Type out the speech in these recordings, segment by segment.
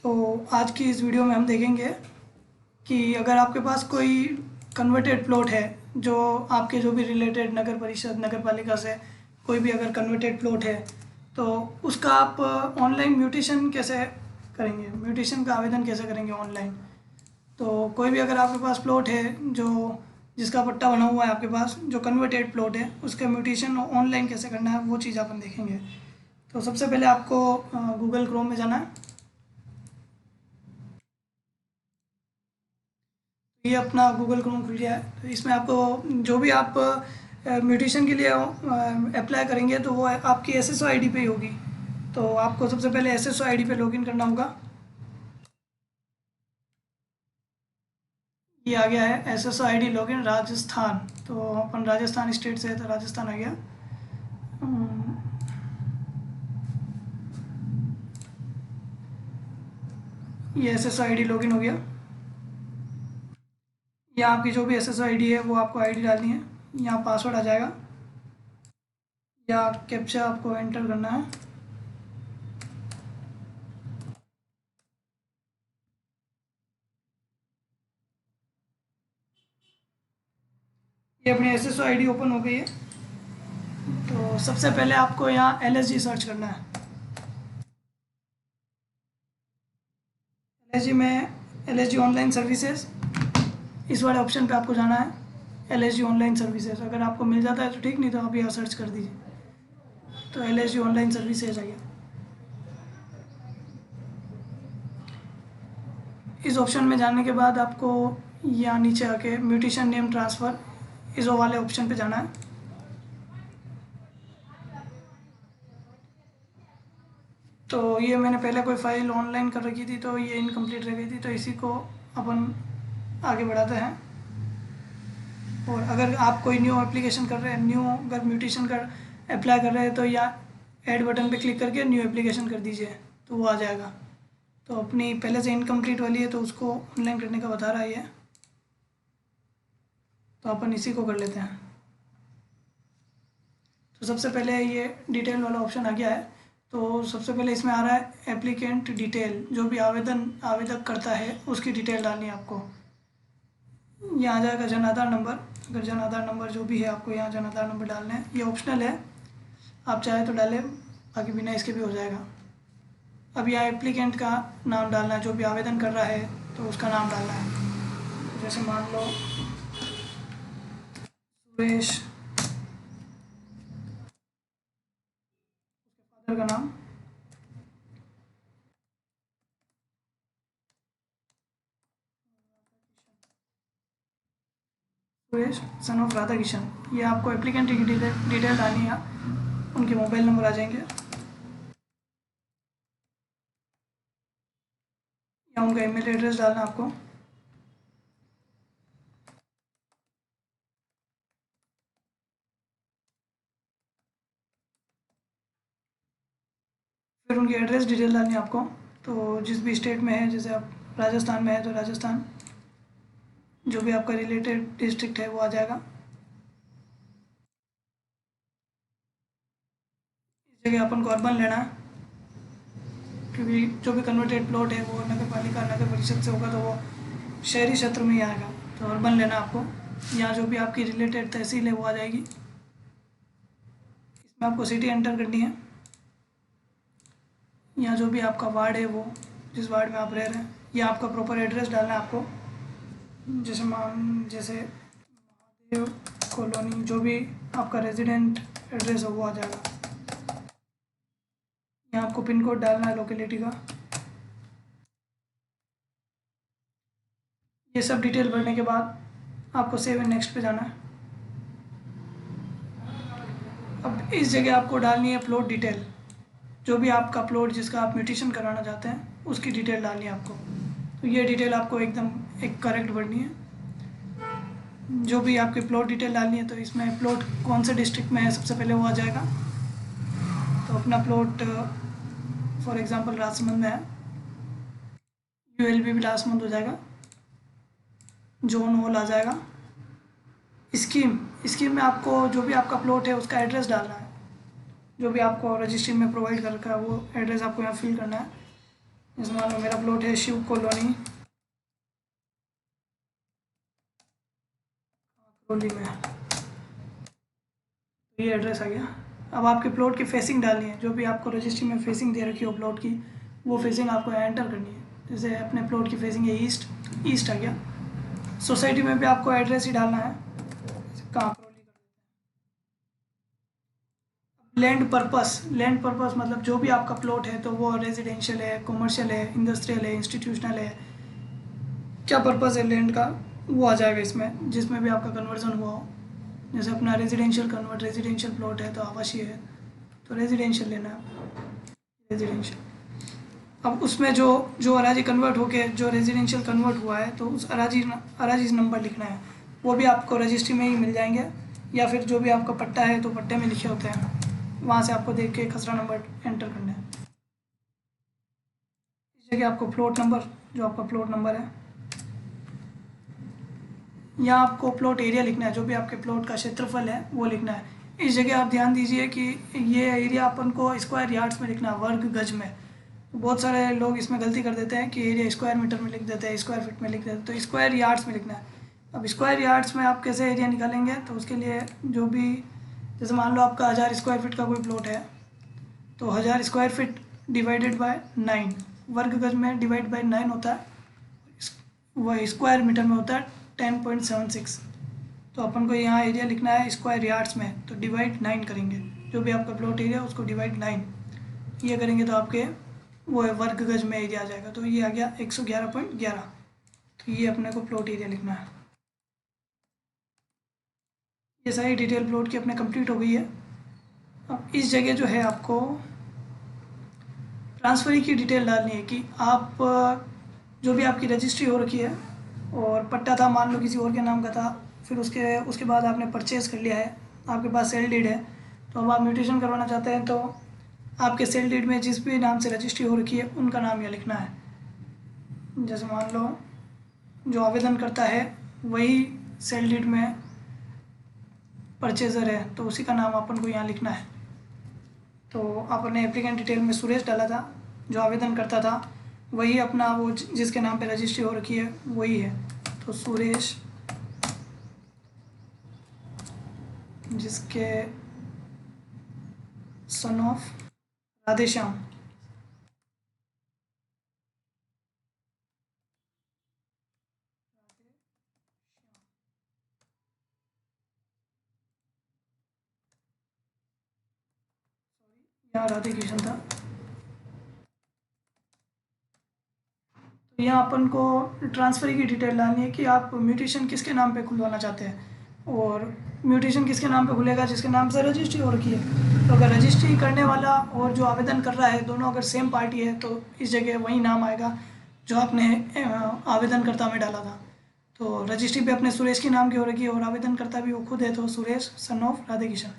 तो आज की इस वीडियो में हम देखेंगे कि अगर आपके पास कोई कन्वर्टेड प्लॉट है, जो आपके जो भी रिलेटेड नगर परिषद नगर पालिका से कोई भी अगर कन्वर्टेड प्लॉट है, तो उसका आप ऑनलाइन म्यूटेशन कैसे करेंगे, म्यूटेशन का आवेदन कैसे करेंगे ऑनलाइन। तो कोई भी अगर आपके पास प्लॉट है जो जिसका पट्टा बना हुआ है आपके पास, जो कन्वर्टेड प्लॉट है, उसका म्यूटेशन ऑनलाइन कैसे करना है वो चीज़ अपन देखेंगे। तो सबसे पहले आपको गूगल क्रोम में जाना है। ये अपना गूगल क्रोम खुल गया है। तो इसमें आपको जो भी आप म्यूटेशन के लिए अप्लाई करेंगे तो वो आपकी एसएसओ आईडी पे ही होगी। तो आपको सबसे पहले एसएसओ आईडी पे लॉगिन करना होगा। ये आ गया है एसएसओ आईडी लॉगिन राजस्थान। तो अपन राजस्थान स्टेट से है तो राजस्थान आ गया। ये एसएसओ आईडी लॉगिन हो गया। यहाँ आपकी जो भी एसएसओ आईडी है वो आपको आईडी डालनी है। यहाँ पासवर्ड आ जाएगा या कैप्चा आपको एंटर करना है। ये अपनी एसएसओ आईडी ओपन हो गई है। तो सबसे पहले आपको यहाँ एलएसजी सर्च करना है। एलएसजी में एलएसजी ऑनलाइन सर्विसेज, इस वाले ऑप्शन पे आपको जाना है। एलएसजी ऑनलाइन सर्विसेज अगर आपको मिल जाता है तो ठीक, नहीं तो आप यहाँ सर्च कर दीजिए। तो एलएसजी ऑनलाइन सर्विसेज आ गया। इस ऑप्शन में जाने के बाद आपको यहाँ नीचे आके म्यूटेशन नेम ट्रांसफ़र, इस वाले ऑप्शन पे जाना है। तो ये मैंने पहले कोई फाइल ऑनलाइन कर रखी थी तो ये इनकम्प्लीट रह गई थी, तो इसी को अपन आगे बढ़ाते हैं। और अगर आप कोई न्यू एप्लीकेशन कर रहे हैं, न्यू अगर म्यूटेशन का अप्लाई कर रहे हैं, तो या ऐड बटन पे क्लिक करके न्यू एप्लीकेशन कर दीजिए तो वो आ जाएगा। तो अपनी पहले से इनकम्प्लीट वाली है तो उसको ऑनलाइन करने का बता रहा है ये, तो अपन इसी को कर लेते हैं। तो सबसे पहले ये डिटेल वाला ऑप्शन आ गया है। तो सबसे पहले इसमें आ रहा है एप्लीकेंट डिटेल, जो भी आवेदक करता है उसकी डिटेल डालनी है आपको। यहाँ आ जाएगा जन आधार नंबर। अगर जन आधार नंबर जो भी है आपको यहाँ जन आधार नंबर डालना है। ये ऑप्शनल है, आप चाहे तो डालें, बाकी बिना इसके भी हो जाएगा। अब यहाँ एप्लीकेंट का नाम डालना है, जो भी आवेदन कर रहा है तो उसका नाम डालना है। तो जैसे मान लो सुरेश, फादर का नाम सुरेश सन ऑफ राधा किशन। ये आपको एप्लीकेंट की डिटेल डालनी है। उनके मोबाइल नंबर आ जाएंगे या उनका ईमेल एड्रेस डालना आपको। फिर उनकी एड्रेस डिटेल डालनी है आपको। तो जिस भी स्टेट में है, जैसे आप राजस्थान में है तो राजस्थान, जो भी आपका रिलेटेड डिस्ट्रिक्ट है वो आ जाएगा। इस जगह अपन को अर्बन लेना है, क्योंकि जो भी कन्वर्टेड प्लॉट है वो नगर पालिका नगर परिषद से होगा तो वो शहरी क्षेत्र में ही आएगा। तो अर्बन लेना आपको। यहाँ जो भी आपकी रिलेटेड तहसील है वो आ जाएगी। इसमें आपको सिटी एंटर करनी है। यहाँ जो भी आपका वार्ड है, वो जिस वार्ड में आप रह रहे हैं, यहाँ आपका प्रॉपर एड्रेस डालना है आपको। जैसे महादेव कॉलोनी, जो भी आपका रेजिडेंट एड्रेस हो वो आ जाएगा। यहाँ आपको पिन कोड डालना है लोकेलिटी का। ये सब डिटेल भरने के बाद आपको सेव एंड नेक्स्ट पे जाना है। अब इस जगह आपको डालनी है प्लॉट डिटेल, जो भी आपका प्लॉट जिसका आप म्यूटेशन कराना चाहते हैं उसकी डिटेल डालनी है आपको। तो ये डिटेल आपको एकदम एक करेक्ट भरनी है। जो भी आपकी प्लॉट डिटेल डालनी है, तो इसमें प्लॉट कौन से डिस्ट्रिक्ट में है सबसे पहले वो आ जाएगा। तो अपना प्लॉट फॉर एग्जांपल राजसमंद में है, यूएलबी भी राजसमंद हो जाएगा। जोन हॉल आ जाएगा। स्कीम में आपको जो भी आपका प्लॉट है उसका एड्रेस डालना है, जो भी आपको रजिस्ट्री में प्रोवाइड कर रखा है वो एड्रेस आपको यहाँ फिल करना है। जैसे मान लो मेरा प्लॉट है शिव कॉलोनी करौली में, तो ये एड्रेस आ गया। अब आपके प्लॉट की फेसिंग डालनी है, जो भी आपको रजिस्ट्री में फेसिंग दे रखी हो प्लॉट की, वो फेसिंग आपको एंटर करनी है। जैसे अपने प्लॉट की फेसिंग है ईस्ट, ईस्ट आ गया। सोसाइटी में भी आपको एड्रेस ही डालना है, कहाँ करौली कर देते हैं। लैंड पर्पस मतलब जो भी आपका प्लॉट है, तो वो रेजिडेंशियल है, कमर्शियल है, इंडस्ट्रियल है, इंस्टीट्यूशनल है, क्या पर्पस है लैंड का, वो आ जाएगा इसमें, जिसमें भी आपका कन्वर्जन हुआ हो। जैसे अपना रेजिडेंशियल प्लॉट है तो आवासीय है, तो रेजिडेंशियल लेना है, रेजिडेंशियल। अब उसमें जो जो अराजी कन्वर्ट होके जो रेजिडेंशियल कन्वर्ट हुआ है, तो उस अराजी नंबर लिखना है। वो भी आपको रजिस्ट्री में ही मिल जाएंगे, या फिर जो भी आपका पट्टा है तो पट्टे में लिखे होते हैं, वहाँ से आपको देख के खसरा नंबर एंटर करना है। इस जगह आपको प्लॉट नंबर, जो आपका प्लॉट नंबर है, यहाँ आपको प्लॉट एरिया लिखना है, जो भी आपके प्लॉट का क्षेत्रफल है वो लिखना है। इस जगह आप ध्यान दीजिए कि ये एरिया अपन को स्क्वायर यार्ड्स में लिखना है, वर्ग गज में। बहुत सारे लोग इसमें गलती कर देते हैं कि एरिया स्क्वायर मीटर में लिख देते हैं, स्क्वायर फीट में लिख देते हैं, तो स्क्वायर यार्ड्स में लिखना है। अब स्क्वायर यार्ड्स में आप कैसे एरिया निकालेंगे, तो उसके लिए जो भी, जैसे मान लो आपका 1000 स्क्वायर फीट का कोई प्लॉट है, तो 1000 स्क्वायर फीट डिवाइडेड बाय 9, वर्ग गज में डिवाइड बाय 9 होता है, वह स्क्वायर मीटर में होता है 10.76। तो अपन को यहाँ एरिया लिखना है स्क्वायर यार्ड्स में, तो डिवाइड 9 करेंगे, जो भी आपका प्लॉट एरिया उसको डिवाइड 9 ये करेंगे, तो आपके वो है वर्ग गज में एरिया आ जाएगा। तो ये आ गया 111.11। तो ये अपने को प्लॉट एरिया लिखना है। ये सारी डिटेल प्लॉट की अपने कंप्लीट हो गई है। अब इस जगह जो है आपको ट्रांसफरी की डिटेल डालनी है कि आप जो भी आपकी रजिस्ट्री हो रखी है और पट्टा था मान लो किसी और के नाम का था, फिर उसके उसके बाद आपने परचेज़ कर लिया है, आपके पास सेल डीड है, तो अब आप म्यूटेशन करवाना चाहते हैं, तो आपके सेल डीड में जिस भी नाम से रजिस्ट्री हो रखी है उनका नाम यहाँ लिखना है। जैसे मान लो जो आवेदन करता है वही सेल डीड में परचेज़र है, तो उसी का नाम अपन को यहाँ लिखना है। तो आपने एप्लीकेंट डिटेल में सुरेश डाला था, जो आवेदन करता था वही अपना वो जिसके नाम पे रजिस्ट्री हो रखी है वही है, तो सुरेश जिसके सन ऑफ राधेश्याम, यहाँ राधे किशन था। तो यहाँ अपन को ट्रांसफ़र की डिटेल डालनी है कि आप म्यूटेशन किसके नाम पे खुलवाना चाहते हैं, और म्यूटेशन किसके नाम पे खुलेगा, जिसके नाम से रजिस्ट्री हो रखी है। तो अगर रजिस्ट्री करने वाला और जो आवेदन कर रहा है दोनों अगर सेम पार्टी है, तो इस जगह वही नाम आएगा जो आपने आवेदनकर्ता में डाला था। तो रजिस्ट्री पे अपने सुरेश के नाम की हो रखी है और आवेदनकर्ता भी वो खुद है, तो सुरेश सन ऑफ राधे किशन।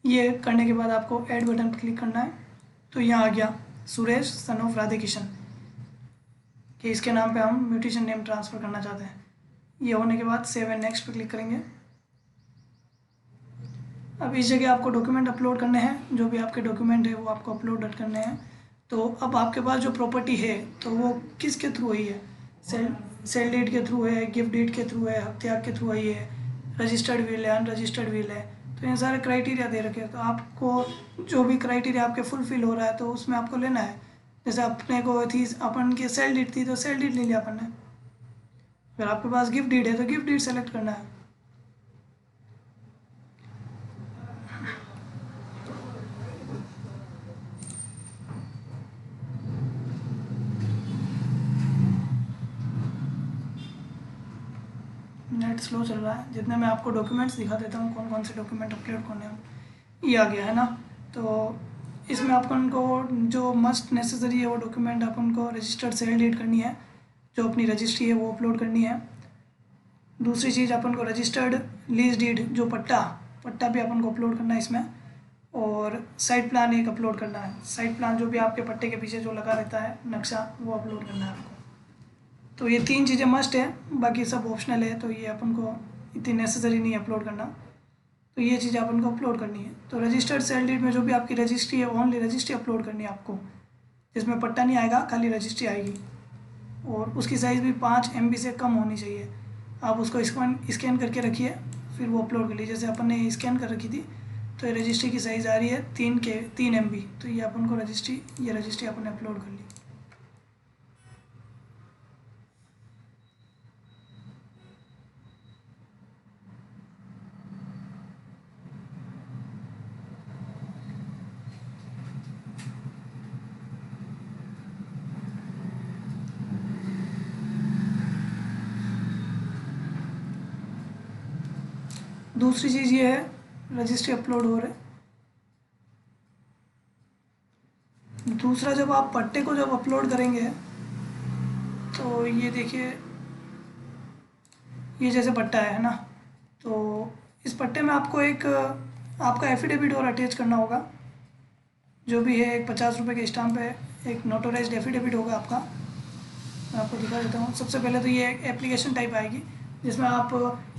ये करने के बाद आपको ऐड बटन पर क्लिक करना है, तो यहाँ आ गया सुरेश सन ऑफ राधे किशन, कि इसके नाम पे हम म्यूटेशन नेम ट्रांसफ़र करना चाहते हैं। ये होने के बाद सेव एंड नेक्स्ट पे क्लिक करेंगे। अब इस जगह आपको डॉक्यूमेंट अपलोड करने हैं, जो भी आपके डॉक्यूमेंट है वो आपको अपलोड करने हैं। तो अब आपके पास जो प्रॉपर्टी है तो वो किसके थ्रू हुई है, सेल डीड के थ्रू है, गिफ्ट डीड के थ्रू है, हत्याग के थ्रू आई है, रजिस्टर्ड विल है, अनरजिस्टर्ड विल है। तो ये सारे क्राइटेरिया दे रखे हैं, तो आपको जो भी क्राइटेरिया आपके फुलफिल हो रहा है तो उसमें आपको लेना है। जैसे अपने को थी अपन की सेल डीड थी, तो सेल डीड ले लिया अपन ने। अगर आपके पास गिफ्ट डीड है तो गिफ्ट डीड सेलेक्ट करना है। नेट स्लो चल रहा है, जितने मैं आपको डॉक्यूमेंट्स दिखा देता हूँ कौन कौन से डॉक्यूमेंट अपलोड करने हैं। ये आ गया है ना, तो इसमें अपन को जो मस्ट नेसेसरी है वो डॉक्यूमेंट अपन को रजिस्टर्ड सेल डीड करनी है, जो अपनी रजिस्ट्री है वो अपलोड करनी है। दूसरी चीज़ अपन को रजिस्टर्ड लीज डीड, जो पट्टा भी अपन को अपलोड करना है इसमें। और साइट प्लान एक अपलोड करना है, साइट प्लान जो भी आपके पट्टे के पीछे जो लगा रहता है नक्शा, वो अपलोड करना है आपको। तो ये 3 चीज़ें मस्ट है, बाकी सब ऑप्शनल है, तो ये अपन को इतनी नेसेसरी नहीं अपलोड करना। तो ये चीज़ अपन को अपलोड करनी है। तो रजिस्टर्ड सेल डीड में जो भी आपकी रजिस्ट्री है ओनली रजिस्ट्री अपलोड करनी है आपको। जिसमें पट्टा नहीं आएगा, खाली रजिस्ट्री आएगी, और उसकी साइज़ भी 5 MB से कम होनी चाहिए। आप उसको स्कैन करके रखिए, फिर वो अपलोड कर लीजिए। जैसे अपन ने स्कैन कर रखी थी, तो ये रजिस्ट्री की साइज़ आ रही है 3 MB, तो ये अपन को ये रजिस्ट्री अपन ने अपलोड कर ली। दूसरी चीज़ ये है, रजिस्ट्री अपलोड हो रहा है। दूसरा, जब आप पट्टे को जब अपलोड करेंगे, तो ये देखिए, ये जैसे पट्टा है ना, तो इस पट्टे में आपको एक आपका एफिडेविट और अटैच करना होगा, जो भी है। एक 50 रुपये के स्टाम्प है, एक नोटराइज्ड एफिडेविट होगा आपका। मैं आपको दिखा देता हूँ। सबसे पहले तो ये एक एप्लीकेशन टाइप आएगी, जिसमें आप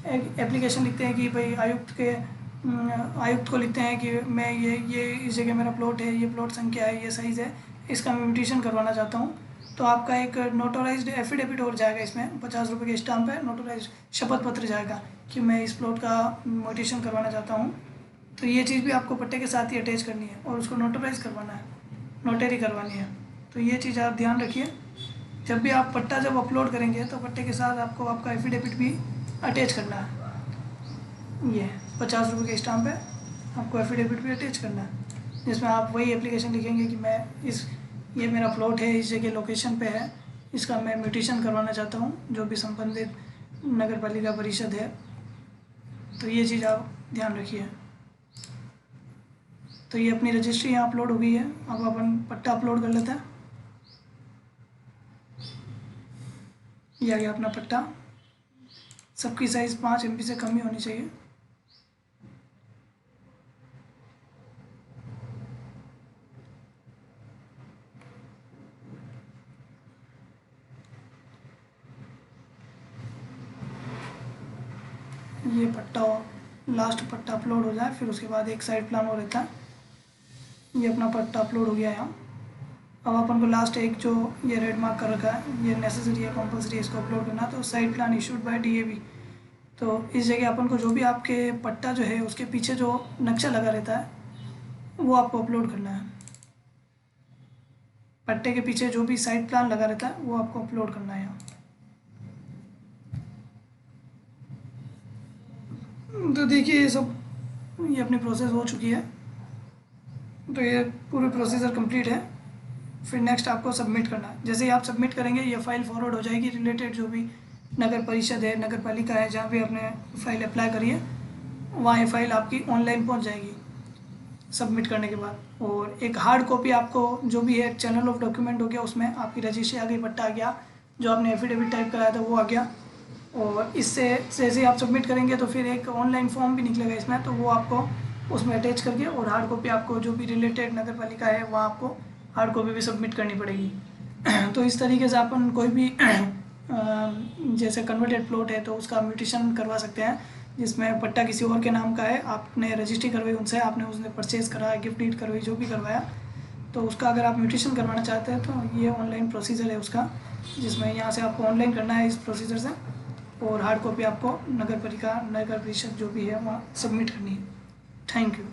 एक एप्लीकेशन लिखते हैं कि भाई आयुक्त को लिखते हैं कि मैं ये इस जगह मेरा प्लॉट है, ये प्लॉट संख्या है, ये साइज़ है, इसका मैं म्यूटेशन करवाना चाहता हूँ। तो आपका एक नोटराइज्ड एफिडेविट और जाएगा इसमें, 50 रुपये के स्टाम्प है, नोटराइज्ड शपथ पत्र जाएगा कि मैं इस प्लॉट का म्यूटेशन करवाना चाहता हूँ। तो ये चीज़ भी आपको पट्टे के साथ ही अटैच करनी है और उसको नोटराइज करवाना है, नोटरी करवानी है। तो ये चीज़ आप ध्यान रखिए। जब भी आप पट्टा जब अपलोड करेंगे, तो पट्टे के साथ आपको आपका एफिडेविट भी अटैच करना है। ये 50 रुपये के स्टाम्प है, आपको एफिडेविट भी अटैच करना है, जिसमें आप वही एप्लीकेशन लिखेंगे कि मैं ये मेरा प्लॉट है, इस जगह लोकेशन पे है, इसका मैं म्यूटेशन करवाना चाहता हूँ, जो भी संबंधित नगर पालिका परिषद है। तो ये चीज़ आप ध्यान रखिए। तो ये अपनी रजिस्ट्री यहाँ अपलोड हो गई है। अब अपन पट्टा अपलोड कर लेते हैं। ये आ गया अपना पट्टा। सबकी साइज़ 5 MB से कम ही होनी चाहिए। ये पट्टा लास्ट पट्टा अपलोड हो जाए, फिर उसके बाद एक साइड प्लान हो रहता है। ये अपना पट्टा अपलोड हो गया यहाँ। अब अपन को लास्ट एक जो ये रेड मार्क कर रखा है, ये नेसेसरी है, कंपलसरी है, इसको अपलोड करना। तो side plan issued by DAB, तो इस जगह अपन को जो भी आपके पट्टा जो है उसके पीछे जो नक्शा लगा रहता है, वो आपको अपलोड करना है। पट्टे के पीछे जो भी साइड प्लान लगा रहता है, वो आपको अपलोड करना है यहाँ। तो देखिए, ये अपनी प्रोसेस हो चुकी है। तो ये पूरी प्रोसीजर कंप्लीट है। फिर नेक्स्ट आपको सबमिट करना है। जैसे ही आप सबमिट करेंगे, ये फाइल फॉरवर्ड हो जाएगी रिलेटेड जो भी नगर परिषद है, नगर पालिका है, जहाँ भी आपने फाइल अप्लाई करी है, वहाँ ये फाइल आपकी ऑनलाइन पहुँच जाएगी सबमिट करने के बाद। और एक हार्ड कॉपी आपको जो भी है चैनल ऑफ डॉक्यूमेंट हो गया, उसमें आपकी रजिस्ट्री आ गई, पट्टा आ गया, जो आपने एफिडेविट टाइप कराया था वो आ गया। और इससे जैसे ही आप सबमिट करेंगे, तो फिर एक ऑनलाइन फॉर्म भी निकलेगा इसमें, तो वो आपको उसमें अटैच करके, और हार्ड कॉपी आपको जो भी रिलेटेड नगर पालिका है, वहाँ आपको हार्ड कॉपी भी सबमिट करनी पड़ेगी। तो इस तरीके से अपन कोई भी जैसे कन्वर्टेड प्लॉट है, तो उसका म्यूटेशन करवा सकते हैं, जिसमें पट्टा किसी और के नाम का है, आपने रजिस्ट्री करवाई उनसे, आपने उसने परचेज़ करा, गिफ्ट डीड करवाई, जो भी करवाया, तो उसका अगर आप म्यूटेशन करवाना चाहते हैं, तो ये ऑनलाइन प्रोसीजर है उसका, जिसमें यहाँ से आपको ऑनलाइन करना है इस प्रोसीजर से, और हार्ड कॉपी आपको नगर परिषद जो भी है वहाँ सबमिट करनी है। Thank you.